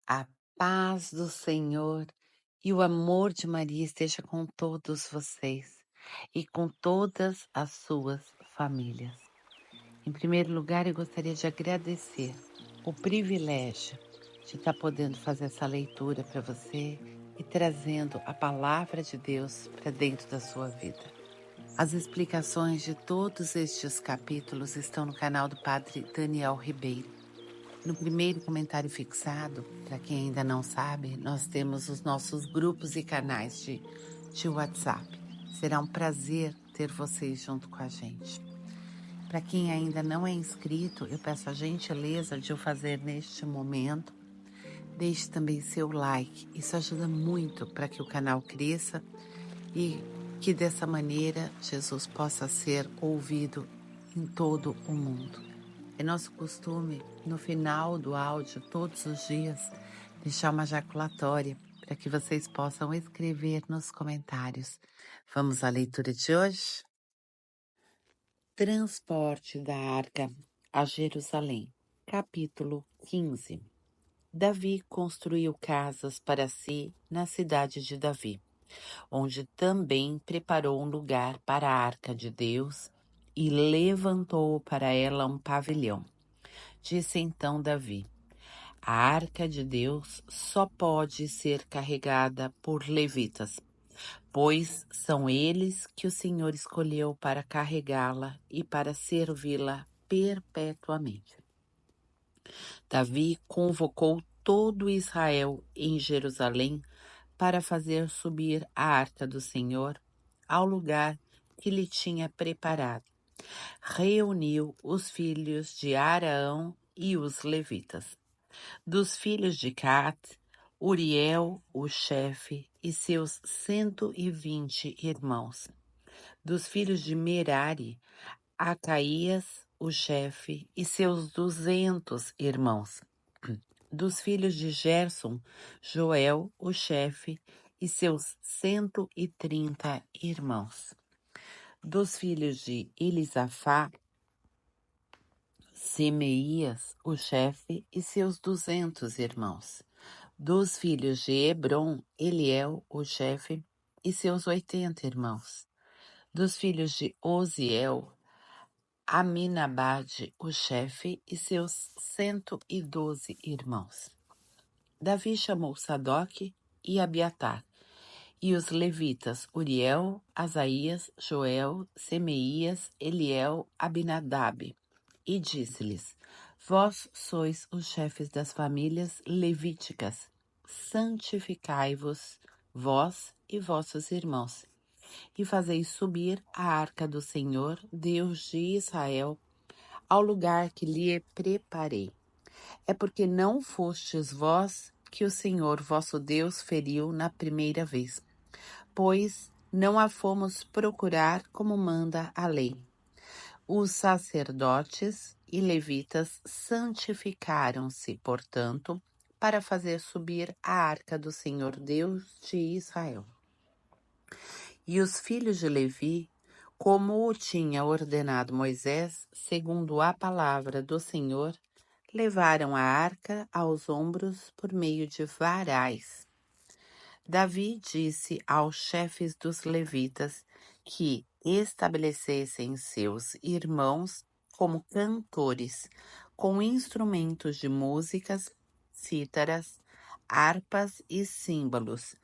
A paz do Senhor e o amor de Maria esteja com todos vocês e com todas as suas famílias. Em primeiro lugar, eu gostaria de agradecer o privilégio de estar podendo fazer essa leitura para você e trazendo a palavra de Deus para dentro da sua vida. As explicações de todos estes capítulos estão no canal do Padre Daniel Ribeiro. No primeiro comentário fixado, para quem ainda não sabe, nós temos os nossos grupos e canais de WhatsApp. Será um prazer ter vocês junto com a gente. Para quem ainda não é inscrito, eu peço a gentileza de o fazer neste momento. Deixe também seu like, isso ajuda muito para que o canal cresça e que dessa maneira Jesus possa ser ouvido em todo o mundo. É nosso costume, no final do áudio, todos os dias, deixar uma jaculatória para que vocês possam escrever nos comentários. Vamos à leitura de hoje? Transporte da Arca a Jerusalém, capítulo 15. Davi construiu casas para si na cidade de Davi, onde também preparou um lugar para a Arca de Deus e levantou para ela um pavilhão. Disse então Davi: a arca de Deus só pode ser carregada por levitas, pois são eles que o Senhor escolheu para carregá-la e para servi-la perpetuamente. Davi convocou todo Israel em Jerusalém para fazer subir a arca do Senhor ao lugar que lhe tinha preparado. Reuniu os filhos de Araão e os levitas. Dos filhos de Cat, Uriel, o chefe, e seus 120 irmãos. Dos filhos de Merari, Acaías, o chefe, e seus 200 irmãos. Dos filhos de Gerson, Joel, o chefe, e seus 130 irmãos. Dos filhos de Elisafá, Semeías, o chefe, e seus 200 irmãos. Dos filhos de Hebron, Eliel, o chefe, e seus 80 irmãos. Dos filhos de Oziel, Aminabade, o chefe, e seus 112 irmãos. Davi chamou Sadoque e Abiatar, e os levitas Uriel, Asaías, Joel, Semeías, Eliel, Abinadab, e disse-lhes: vós sois os chefes das famílias levíticas, santificai-vos, vós e vossos irmãos, e fazeis subir a arca do Senhor, Deus de Israel, ao lugar que lhe preparei. É porque não fostes vós que o Senhor vosso Deus feriu na primeira vez, pois não a fomos procurar como manda a lei. Os sacerdotes e levitas santificaram-se, portanto, para fazer subir a arca do Senhor Deus de Israel. E os filhos de Levi, como o tinha ordenado Moisés, segundo a palavra do Senhor, levaram a arca aos ombros por meio de varais. Davi disse aos chefes dos levitas que estabelecessem seus irmãos como cantores, com instrumentos de músicas, cítaras, harpas e símbolos,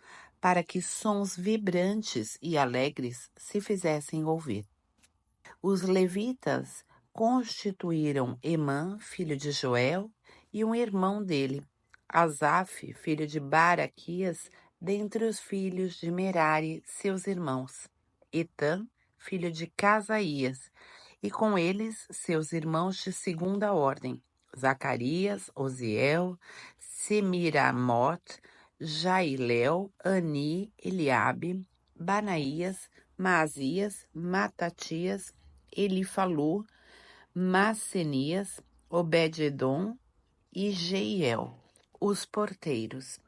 para que sons vibrantes e alegres se fizessem ouvir. Os levitas constituíram Emã, filho de Joel, e um irmão dele, Asaf, filho de Baraquias, dentre os filhos de Merari, seus irmãos, Etã, filho de Casaías, e com eles seus irmãos de segunda ordem, Zacarias, Oziel, Semiramot, Jailel, Ani, Eliabe, Banaías, Maasias, Matatias, Elifalu, Massenias, Obed-edom e Jeiel, os porteiros.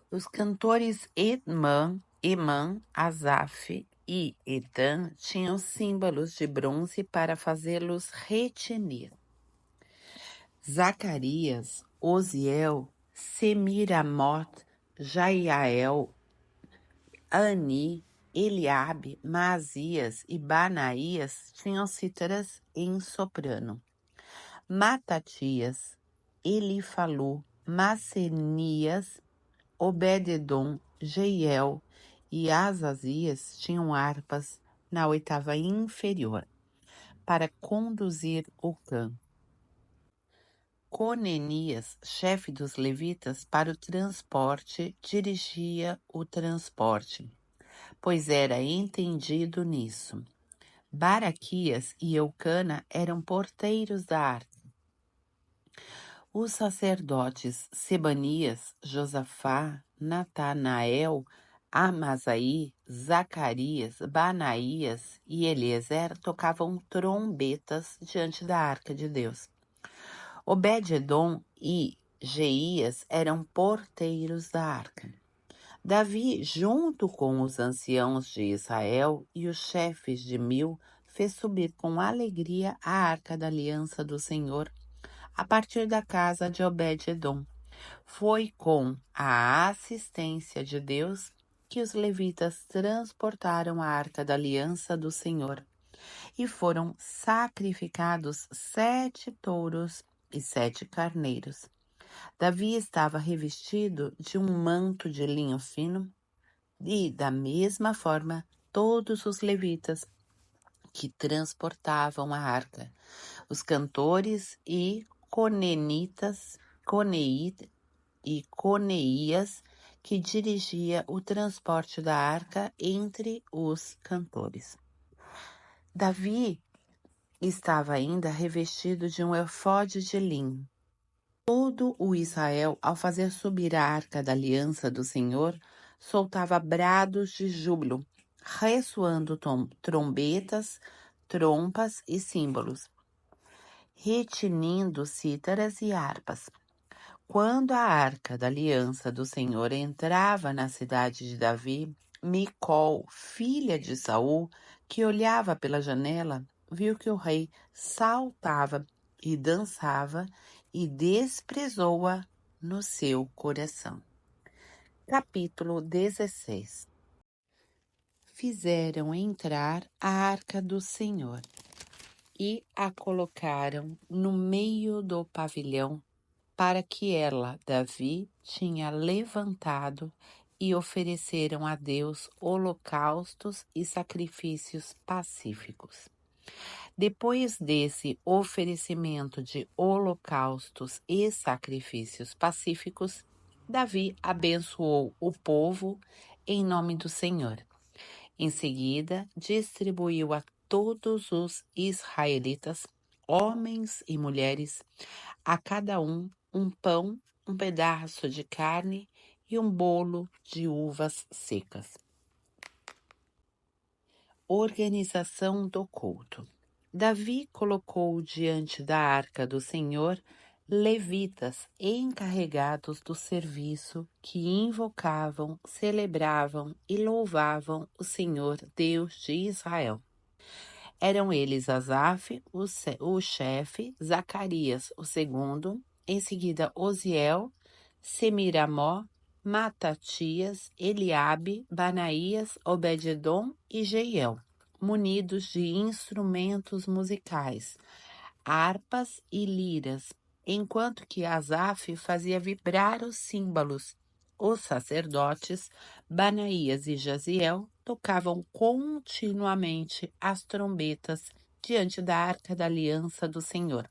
Os cantores Emã, Asaf e Etã tinham símbolos de bronze para fazê-los retinir. Zacarias, Osiel, Semiramot, Jaiael, Ani, Eliabe, Maasias e Banaías tinham cítaras em soprano. Matatias, Elifalu, Macenias, Obed-edom, Jeiel e Azazias tinham harpas na oitava inferior, para conduzir o canto. Conenias, chefe dos levitas, para o transporte, dirigia o transporte, pois era entendido nisso. Baraquias e Eucana eram porteiros da arca. Os sacerdotes Sebanias, Josafá, Natanael, Amasaí, Zacarias, Banaías e Eliezer tocavam trombetas diante da arca de Deus. Obed-edom e Jeías eram porteiros da arca. Davi, junto com os anciãos de Israel e os chefes de 1000, fez subir com alegria a arca da aliança do Senhor a partir da casa de Obed-edom. Foi com a assistência de Deus que os levitas transportaram a arca da aliança do Senhor, e foram sacrificados 7 touros e 7 carneiros. Davi estava revestido de um manto de linho fino, e, da mesma forma, todos os levitas que transportavam a arca, os cantores e Coneias, que dirigia o transporte da arca entre os cantores. Davi estava ainda revestido de um efode de linho. Todo o Israel, ao fazer subir a arca da aliança do Senhor, soltava brados de júbilo, ressoando trombetas, trompas e símbolos, retinindo cítaras e harpas. Quando a arca da aliança do Senhor entrava na cidade de Davi, Micol, filha de Saul, que olhava pela janela, viu que o rei saltava e dançava e desprezou-a no seu coração. Capítulo 16. Fizeram entrar a arca do Senhor e a colocaram no meio do pavilhão, para que ela, Davi, tinha levantado, e ofereceram a Deus holocaustos e sacrifícios pacíficos. Depois desse oferecimento de holocaustos e sacrifícios pacíficos, Davi abençoou o povo em nome do Senhor. Em seguida, distribuiu a todos os israelitas, homens e mulheres, a cada um pão, um pedaço de carne e um bolo de uvas secas. Organização do culto. Davi colocou diante da arca do Senhor levitas encarregados do serviço, que invocavam, celebravam e louvavam o Senhor, Deus de Israel. Eram eles Asaf, o chefe, Zacarias, o segundo, em seguida Osiel, Semiramó, Matatias, Eliabe, Banaías, Obed-edom e Jeiel, munidos de instrumentos musicais, harpas e liras, enquanto que Asaf fazia vibrar os símbolos. Os sacerdotes, Banaías e Jaziel, tocavam continuamente as trombetas diante da arca da aliança do Senhor.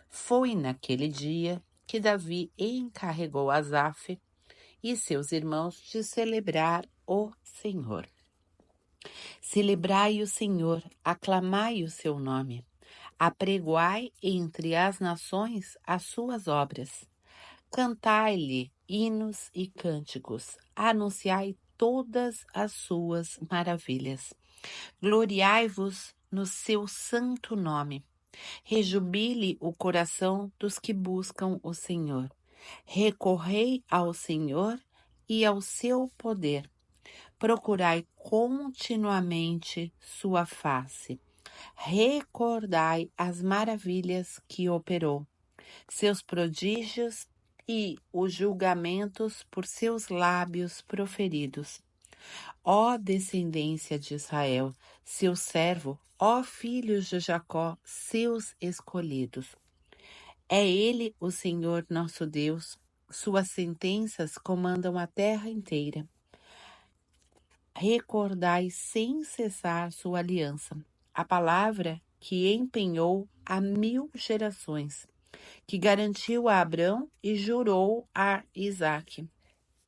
Foi naquele dia que Davi encarregou Asaf e seus irmãos de celebrar o Senhor. Celebrai o Senhor, aclamai o seu nome, apregoai entre as nações as suas obras. Cantai-lhe hinos e cânticos, anunciai todas as suas maravilhas. Gloriai-vos no seu santo nome. Rejubile o coração dos que buscam o Senhor. Recorrei ao Senhor e ao seu poder. Procurai continuamente sua face. Recordai as maravilhas que operou, seus prodígios e os julgamentos por seus lábios proferidos. Ó descendência de Israel, seu servo, ó filhos de Jacó, seus escolhidos. É ele o Senhor nosso Deus, suas sentenças comandam a terra inteira. Recordai sem cessar sua aliança, a palavra que empenhou a 1000 gerações, que garantiu a Abrão e jurou a Isaque,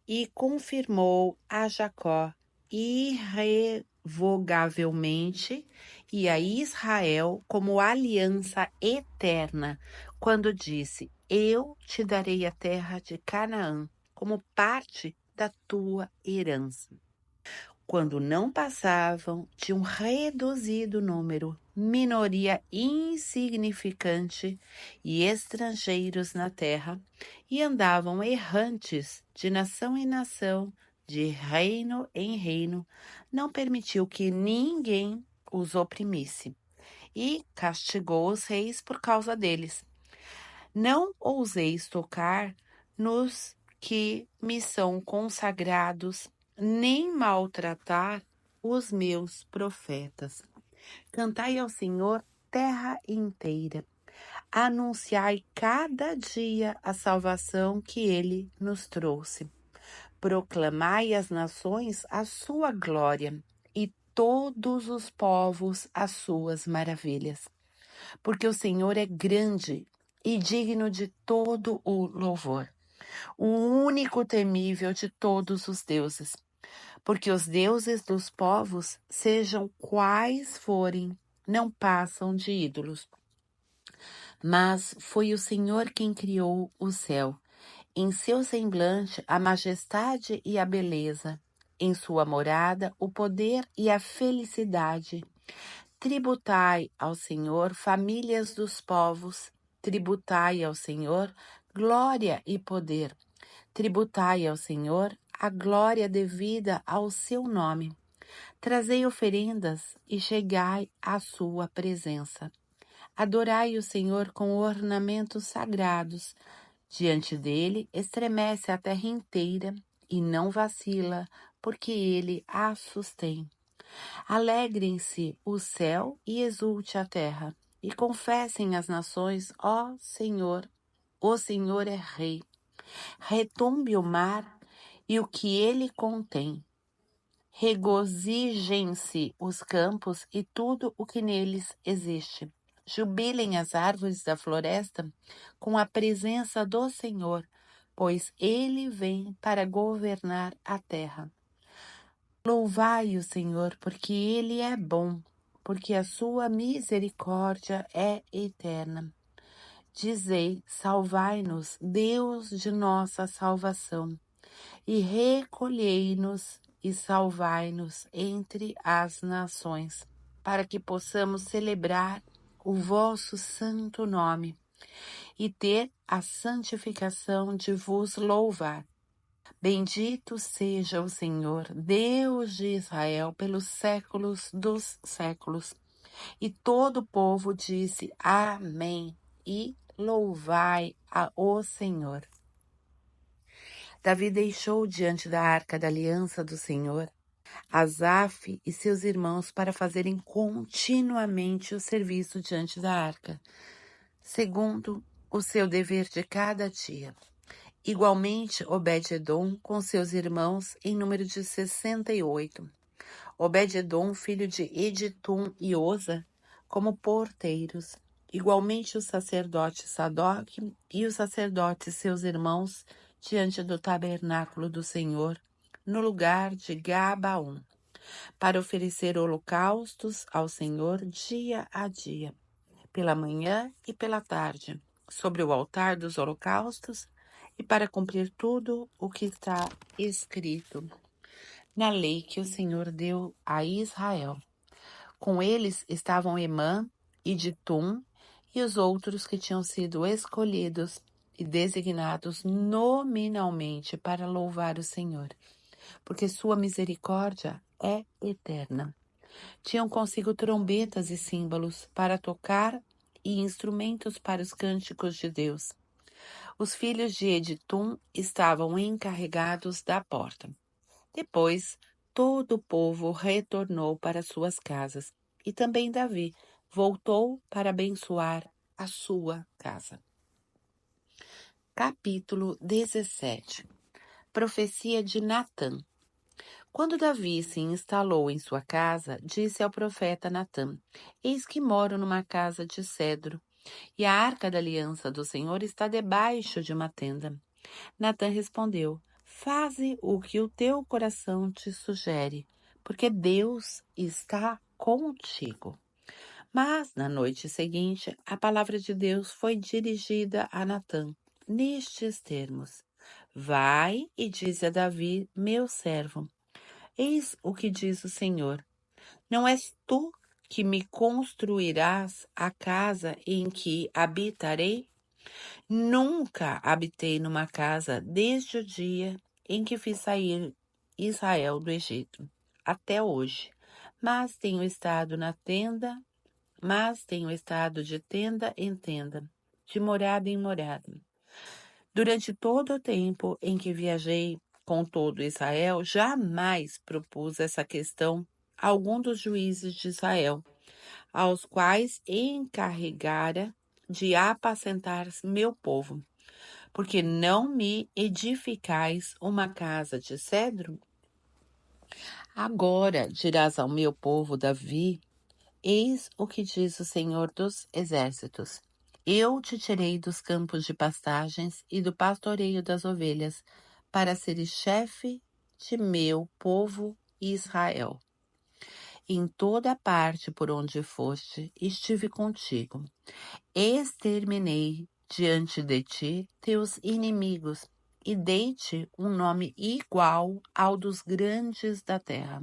e confirmou a Jacó irrevogavelmente e a Israel como aliança eterna, quando disse: Eu te darei a terra de Canaã como parte da tua herança. Quando não passavam de um reduzido número, minoria insignificante e estrangeiros na terra, e andavam errantes de nação em nação, de reino em reino, não permitiu que ninguém os oprimisse, e castigou os reis por causa deles. Não ouseis tocar nos que me são consagrados, nem maltratar os meus profetas. Cantai ao Senhor, terra inteira. Anunciai cada dia a salvação que ele nos trouxe. Proclamai às nações a sua glória e todos os povos as suas maravilhas. Porque o Senhor é grande e digno de todo o louvor, o único temível de todos os deuses. Porque os deuses dos povos, sejam quais forem, não passam de ídolos. Mas foi o Senhor quem criou o céu. Em seu semblante, a majestade e a beleza. Em sua morada, o poder e a felicidade. Tributai ao Senhor, famílias dos povos. Tributai ao Senhor, glória e poder. Tributai ao Senhor a glória devida ao seu nome. Trazei oferendas e chegai à sua presença. Adorai o Senhor com ornamentos sagrados. Diante dele estremece a terra inteira e não vacila, porque ele a sustém. Alegrem-se o céu e exulte a terra, e confessem as nações, ó Senhor, o Senhor é Rei. Retumbe o mar e o que ele contém. Regozijem-se os campos e tudo o que neles existe. Jubilem as árvores da floresta com a presença do Senhor, pois ele vem para governar a terra. Louvai o Senhor, porque ele é bom, porque a sua misericórdia é eterna. Dizei, salvai-nos, Deus de nossa salvação, e recolhei-nos e salvai-nos entre as nações, para que possamos celebrar o vosso santo nome e ter a santificação de vos louvar. Bendito seja o Senhor, Deus de Israel, pelos séculos dos séculos. E todo o povo disse amém, e louvai o Senhor. Davi deixou diante da arca da aliança do Senhor Asaf e seus irmãos para fazerem continuamente o serviço diante da arca, segundo o seu dever de cada dia. Igualmente, Obed-edom com seus irmãos em número de 68. Obed-edom, filho de Editum e Oza, como porteiros. Igualmente o sacerdote Sadoc e os sacerdotes seus irmãos diante do tabernáculo do Senhor, no lugar de Gabaon, para oferecer holocaustos ao Senhor dia a dia, pela manhã e pela tarde, sobre o altar dos holocaustos, e para cumprir tudo o que está escrito na lei que o Senhor deu a Israel. Com eles estavam Emã e Ditum e os outros que tinham sido escolhidos e designados nominalmente para louvar o Senhor, porque sua misericórdia é eterna. Tinham consigo trombetas e símbolos para tocar e instrumentos para os cânticos de Deus. Os filhos de Editum estavam encarregados da porta. Depois, todo o povo retornou para suas casas, e também Davi voltou para abençoar a sua casa. Capítulo 17. Profecia de Natã. Quando Davi se instalou em sua casa, disse ao profeta Natã: Eis que moro numa casa de cedro, e a arca da aliança do Senhor está debaixo de uma tenda. Natã respondeu: Faze o que o teu coração te sugere, porque Deus está contigo. Mas, na noite seguinte, a palavra de Deus foi dirigida a Natã, nestes termos: Vai e dize a Davi, meu servo: Eis o que diz o Senhor: Não és tu que me construirás a casa em que habitarei? Nunca habitei numa casa desde o dia em que fiz sair Israel do Egito até hoje, mas tenho estado de tenda em tenda, de morada em morada. Durante todo o tempo em que viajei com todo Israel, jamais propus essa questão a algum dos juízes de Israel, aos quais encarregara de apacentar meu povo. Porque não me edificais uma casa de cedro? Agora dirás ao meu povo Davi: Eis o que diz o Senhor dos Exércitos: Eu te tirei dos campos de pastagens e do pastoreio das ovelhas, para seres chefe de meu povo Israel. Em toda parte por onde foste, estive contigo. Exterminei diante de ti teus inimigos, e dei-te um nome igual ao dos grandes da terra.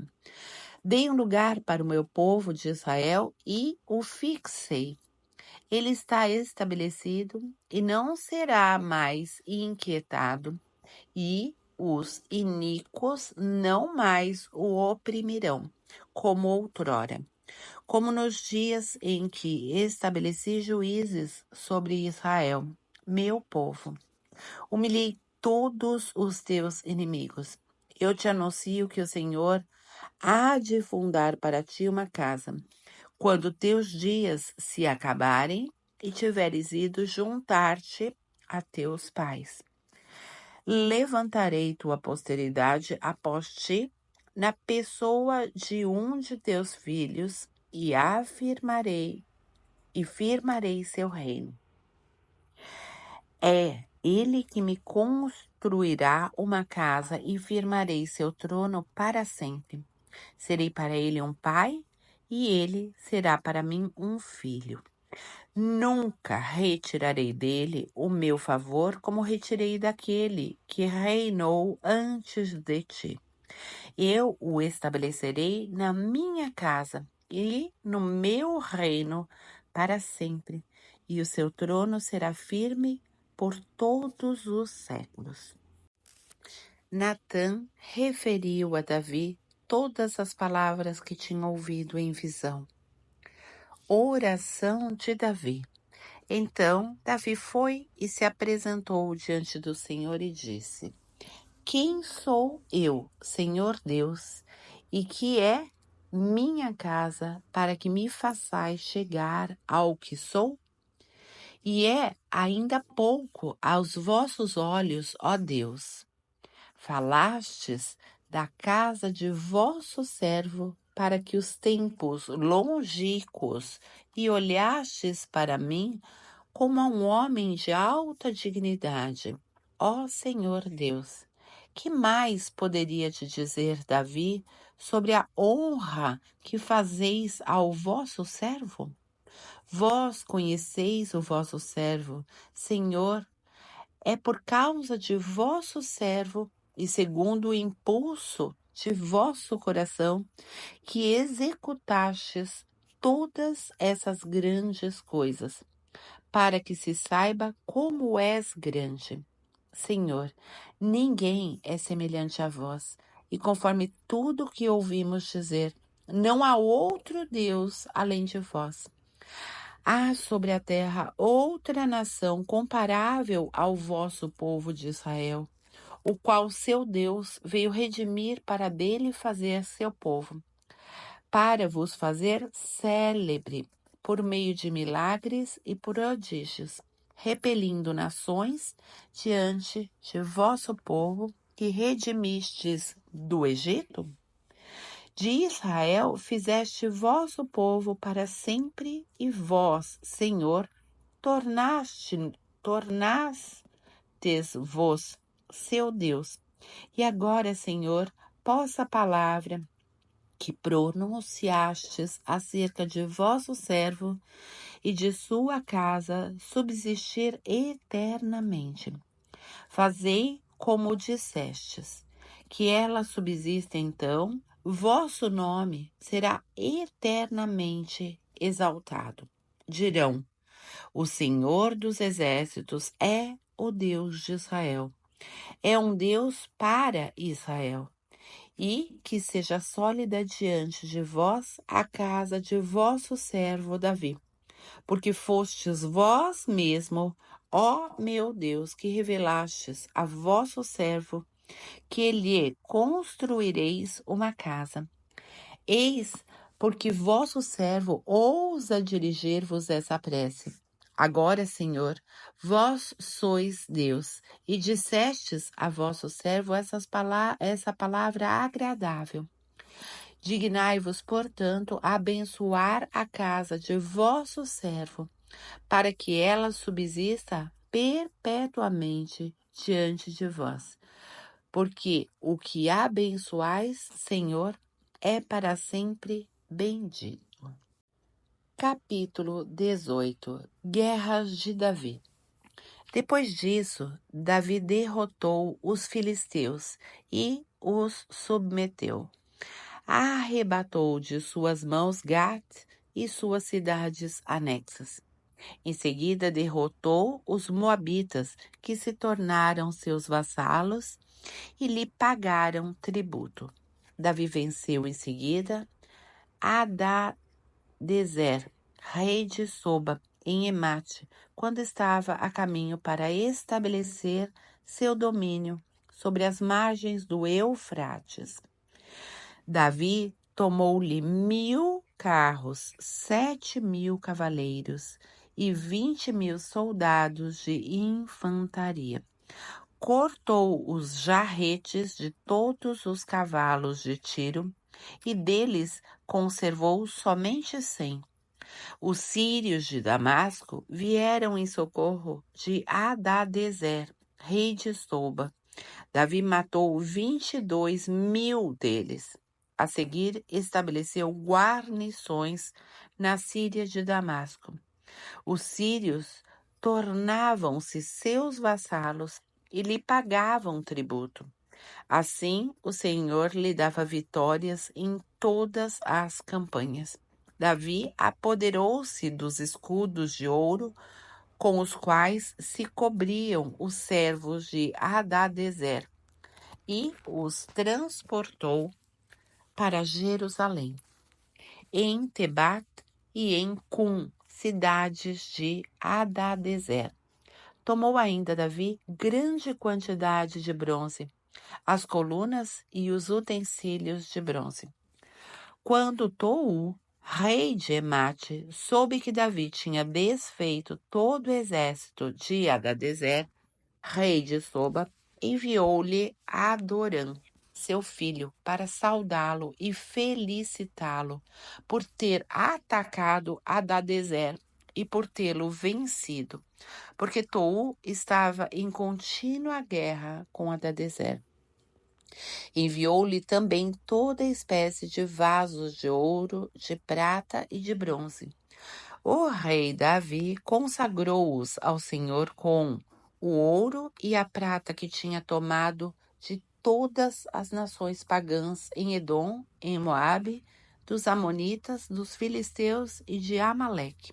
Dei um lugar para o meu povo de Israel e o fixei. Ele está estabelecido e não será mais inquietado, e os iníquos não mais o oprimirão, como outrora, como nos dias em que estabeleci juízes sobre Israel, meu povo. Humilhei todos os teus inimigos. Eu te anuncio que o Senhor há de fundar para ti uma casa, quando teus dias se acabarem e tiveres ido juntar-te a teus pais. Levantarei tua posteridade após ti, na pessoa de um de teus filhos, e firmarei seu reino. É ele que me construirá uma casa e firmarei seu trono para sempre. Serei para ele um pai e ele será para mim um filho. Nunca retirarei dele o meu favor como retirei daquele que reinou antes de ti. Eu o estabelecerei na minha casa e no meu reino para sempre, e o seu trono será firme por todos os séculos. Natã referiu a Davi todas as palavras que tinha ouvido em visão. Oração de Davi. Então Davi foi e se apresentou diante do Senhor e disse: Quem sou eu, Senhor Deus, e que é minha casa para que me façais chegar ao que sou? E é ainda pouco aos vossos olhos, ó Deus. Falastes da casa de vosso servo para que os tempos longínquos e olhastes para mim como a um homem de alta dignidade. Ó Senhor Deus, que mais poderia te dizer Davi sobre a honra que fazeis ao vosso servo? Vós conheceis o vosso servo, Senhor, é por causa de vosso servo e segundo o impulso de vosso coração que executastes todas essas grandes coisas, para que se saiba como és grande. Senhor, ninguém é semelhante a vós, e conforme tudo o que ouvimos dizer, não há outro Deus além de vós. Há sobre a terra outra nação comparável ao vosso povo de Israel, o qual seu Deus veio redimir para dele fazer seu povo, para vos fazer célebre por meio de milagres e prodígios, repelindo nações diante de vosso povo que redimistes do Egito? De Israel fizeste vosso povo para sempre, e vós, Senhor, tornastes-vos seu Deus. E agora, Senhor, possa a palavra que pronunciastes acerca de vosso servo e de sua casa subsistir eternamente. Fazei como dissestes, que ela subsista então, vosso nome será eternamente exaltado. Dirão: o Senhor dos Exércitos é o Deus de Israel. É um Deus para Israel. E que seja sólida diante de vós a casa de vosso servo Davi. Porque fostes vós mesmo, ó meu Deus, que revelastes a vosso servo que lhe construireis uma casa. Eis porque vosso servo ousa dirigir-vos essa prece. Agora, Senhor, vós sois Deus, e dissestes a vosso servo essa palavra agradável. Dignai-vos, portanto, a abençoar a casa de vosso servo, para que ela subsista perpetuamente diante de vós. Porque o que abençoais, Senhor, é para sempre bendito. Capítulo 18. Guerras de Davi. Depois disso, Davi derrotou os filisteus e os submeteu. Arrebatou de suas mãos Gat e suas cidades anexas. Em seguida, derrotou os moabitas, que se tornaram seus vassalos e lhe pagaram tributo. Davi venceu em seguida Hadadezer, rei de Soba, em Emate, quando estava a caminho para estabelecer seu domínio sobre as margens do Eufrates. Davi tomou-lhe 1000 carros, 7.000 cavaleiros e 20.000 soldados de infantaria. Cortou os jarretes de todos os cavalos de Tiro e deles conservou somente 100. Os sírios de Damasco vieram em socorro de Hadadezer, rei de Soba. Davi matou 22.000 deles. A seguir, estabeleceu guarnições na Síria de Damasco. Os sírios tornavam-se seus vassalos e lhe pagavam tributo. Assim, o Senhor lhe dava vitórias em todas as campanhas. Davi apoderou-se dos escudos de ouro com os quais se cobriam os servos de Hadadezer e os transportou para Jerusalém, em Tebat e em Cum, cidades de Hadadezer. Tomou ainda Davi grande quantidade de bronze, as colunas e os utensílios de bronze. Quando Tou, rei de Emate, soube que Davi tinha desfeito todo o exército de Hadadezer, rei de Soba, enviou-lhe Adoram, seu filho, para saudá-lo e felicitá-lo por ter atacado Hadadezer e por tê-lo vencido, porque Tou estava em contínua guerra com Hadadezer. Enviou-lhe também toda espécie de vasos de ouro, de prata e de bronze. O rei Davi consagrou-os ao Senhor com o ouro e a prata que tinha tomado de todas as nações pagãs em Edom, em Moabe, dos amonitas, dos filisteus e de Amaleque.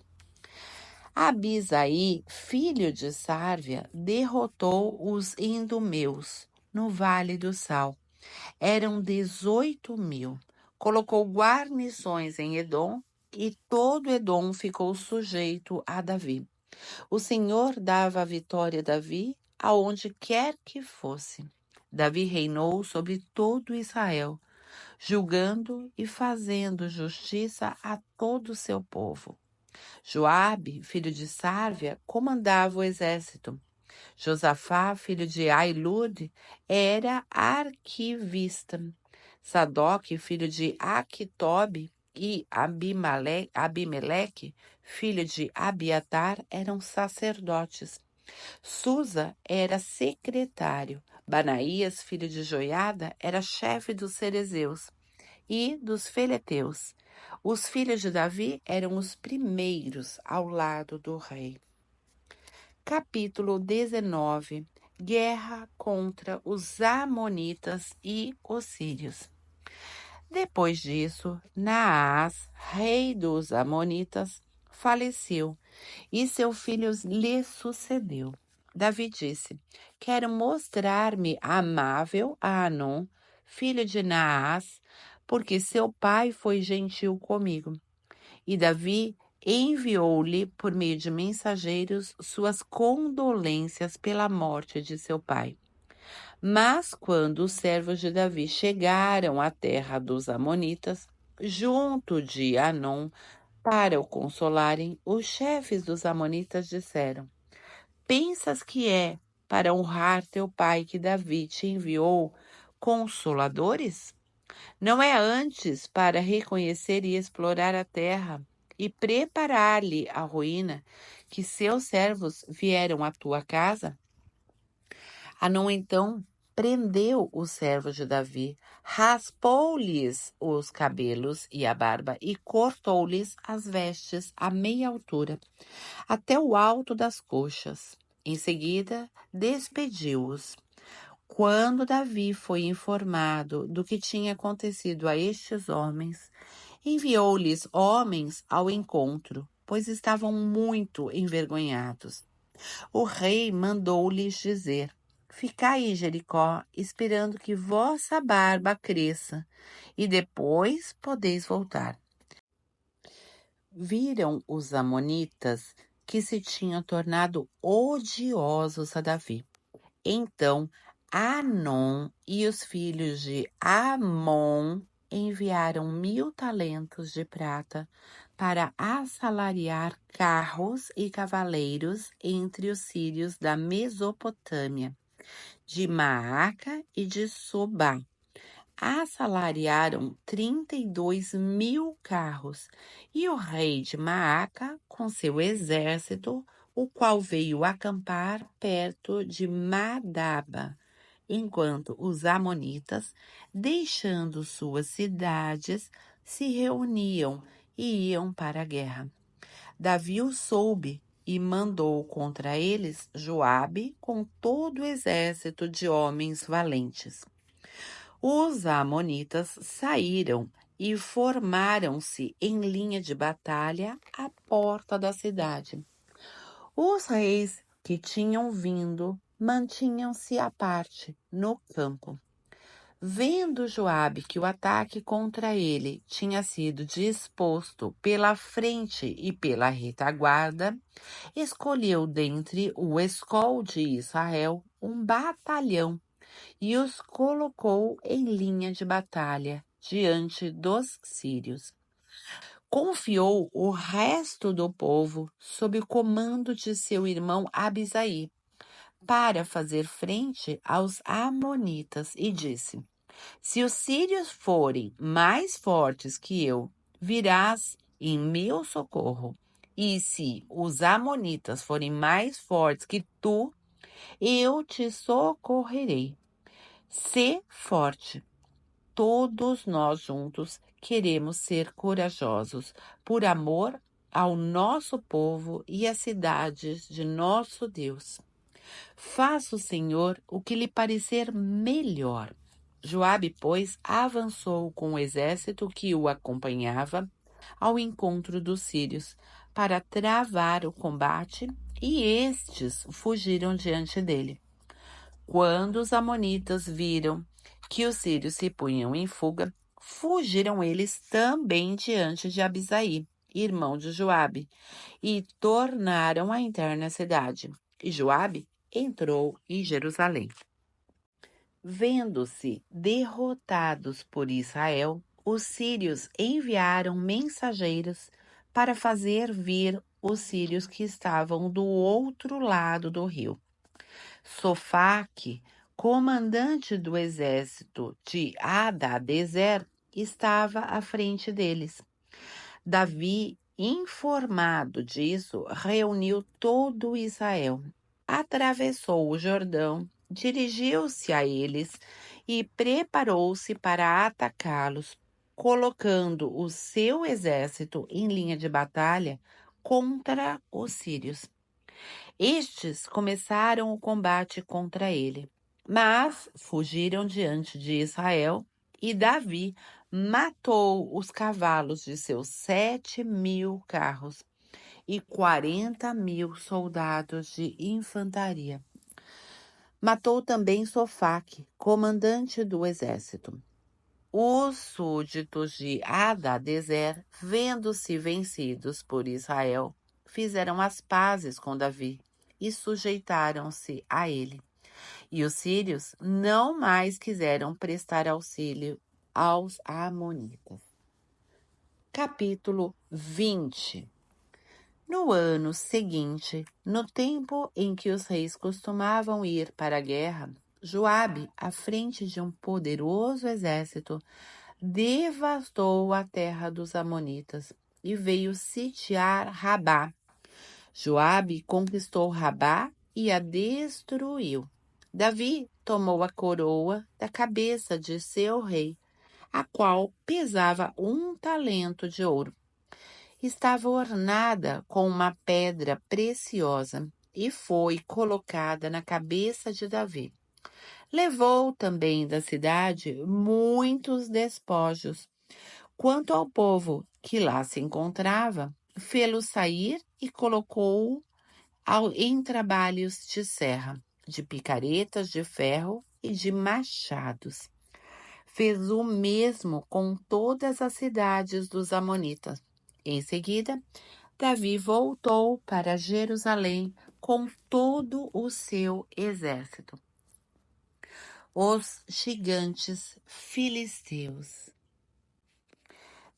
Abisai, filho de Sárvia, derrotou os idumeus no Vale do Sal. Eram 18.000. Colocou guarnições em Edom e todo Edom ficou sujeito a Davi. O Senhor dava a vitória a Davi aonde quer que fosse. Davi reinou sobre todo Israel, julgando e fazendo justiça a todo o seu povo. Joabe, filho de Sárvia, comandava o exército. Josafá, filho de Ailud, era arquivista. Sadoque, filho de Aquitobe, e Abimeleque, filho de Abiatar, eram sacerdotes. Susa era secretário. Banaías, filho de Joiada, era chefe dos cerezeus e dos feleteus. Os filhos de Davi eram os primeiros ao lado do rei. Capítulo 19. Guerra contra os Amonitas e os sírios. Depois disso, Naás, rei dos Amonitas, faleceu e seu filho lhe sucedeu. Davi disse: Quero mostrar-me amável a Anom, filho de Naás, porque seu pai foi gentil comigo. E Davi enviou-lhe, por meio de mensageiros, suas condolências pela morte de seu pai. Mas quando os servos de Davi chegaram à terra dos Amonitas, junto de Anom, para o consolarem, os chefes dos Amonitas disseram: Pensas que é para honrar teu pai que Davi te enviou consoladores? Não é antes para reconhecer e explorar a terra e preparar-lhe a ruína que seus servos vieram à tua casa? Hanun então prendeu os servos de Davi, raspou-lhes os cabelos e a barba e cortou-lhes as vestes à meia altura, até o alto das coxas. Em seguida, despediu-os. Quando Davi foi informado do que tinha acontecido a estes homens, enviou-lhes homens ao encontro, pois estavam muito envergonhados. O rei mandou-lhes dizer: Ficai em Jericó, esperando que vossa barba cresça, e depois podeis voltar. Viram os amonitas que se tinham tornado odiosos a Davi. Então Anom e os filhos de Amon enviaram 1.000 talentos de prata para assalariar carros e cavaleiros entre os sírios da Mesopotâmia, de Maaca e de Sobá. Assalariaram 32.000 carros, e o rei de Maaca, com seu exército, o qual veio acampar perto de Madaba, enquanto os amonitas, deixando suas cidades, se reuniam e iam para a guerra. Davi o soube e mandou contra eles Joabe com todo o exército de homens valentes. Os amonitas saíram e formaram-se em linha de batalha à porta da cidade. Os reis que tinham vindo mantinham-se à parte, no campo. Vendo Joabe que o ataque contra ele tinha sido disposto pela frente e pela retaguarda, escolheu dentre o escol de Israel um batalhão e os colocou em linha de batalha diante dos sírios. Confiou o resto do povo sob o comando de seu irmão Abisaí para fazer frente aos amonitas e disse: Se os sírios forem mais fortes que eu, virás em meu socorro. E se os amonitas forem mais fortes que tu, eu te socorrerei. Sê forte. Todos nós juntos queremos ser corajosos por amor ao nosso povo e às cidades de nosso Deus. Faça o Senhor o que lhe parecer melhor. Joabe, pois, avançou com o exército que o acompanhava ao encontro dos sírios para travar o combate, e estes fugiram diante dele. Quando os amonitas viram que os sírios se punham em fuga, fugiram eles também diante de Abisaí. irmão de Joabe, e tornaram a entrar na cidade. E Joabe entrou em Jerusalém. Vendo-se derrotados por Israel, os sírios enviaram mensageiros para fazer vir os sírios que estavam do outro lado do rio. Sofaque, comandante do exército de Hadadezer, estava à frente deles. Davi, informado disso, reuniu todo Israel, atravessou o Jordão, dirigiu-se a eles e preparou-se para atacá-los, colocando o seu exército em linha de batalha contra os sírios. Estes começaram o combate contra ele, mas fugiram diante de Israel, e Davi matou os cavalos de seus 7.000 carros e 40.000 soldados de infantaria. Matou também Sofaque, comandante do exército. Os súditos de Hadadezer, vendo-se vencidos por Israel, fizeram as pazes com Davi e sujeitaram-se a ele. E os sírios não mais quiseram prestar auxílio aos amonitas. Capítulo 20. No ano seguinte, no tempo em que os reis costumavam ir para a guerra, Joabe, à frente de um poderoso exército, devastou a terra dos amonitas e veio sitiar Rabá. Joabe conquistou Rabá e a destruiu. Davi tomou a coroa da cabeça de seu rei, a qual pesava 1 talento de ouro. Estava ornada com uma pedra preciosa e foi colocada na cabeça de Davi. Levou também da cidade muitos despojos. Quanto ao povo que lá se encontrava, fê-lo sair e colocou-o em trabalhos de serra, de picaretas de ferro e de machados. Fez o mesmo com todas as cidades dos amonitas. Em seguida, Davi voltou para Jerusalém com todo o seu exército. Os gigantes filisteus.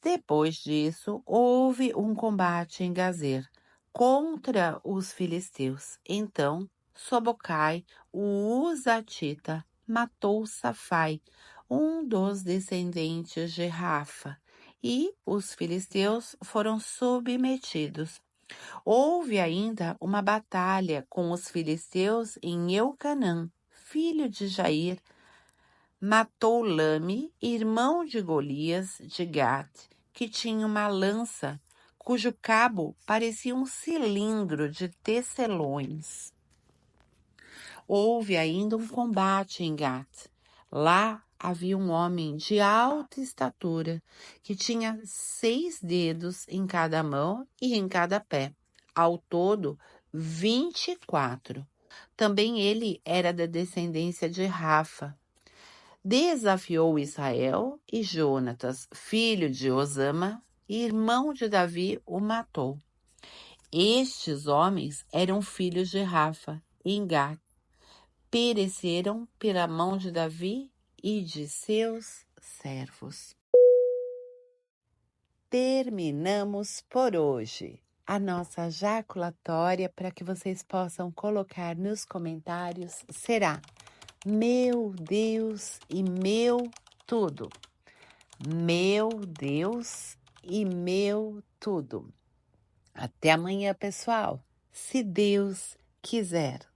Depois disso, houve um combate em Gazer contra os filisteus. Então, Sobocai, o Uzatita, matou Safai, um dos descendentes de Rafa, e os filisteus foram submetidos. Houve ainda uma batalha com os filisteus em Eucanã, filho de Jair. Matou Lame, irmão de Golias, de Gate, que tinha uma lança, cujo cabo parecia um cilindro de tecelões. Houve ainda um combate em Gate. Lá havia um homem de alta estatura, que tinha 6 dedos em cada mão e em cada pé. Ao todo, 24. Também ele era da descendência de Rafa. Desafiou Israel e Jonatas, filho de Osama, irmão de Davi, o matou. Estes homens eram filhos de Rafa, em Gat. Pereceram pela mão de Davi e de seus servos. Terminamos por hoje. A nossa jaculatória, para que vocês possam colocar nos comentários, será: meu Deus e meu tudo. Meu Deus e meu tudo. Até amanhã, pessoal, se Deus quiser.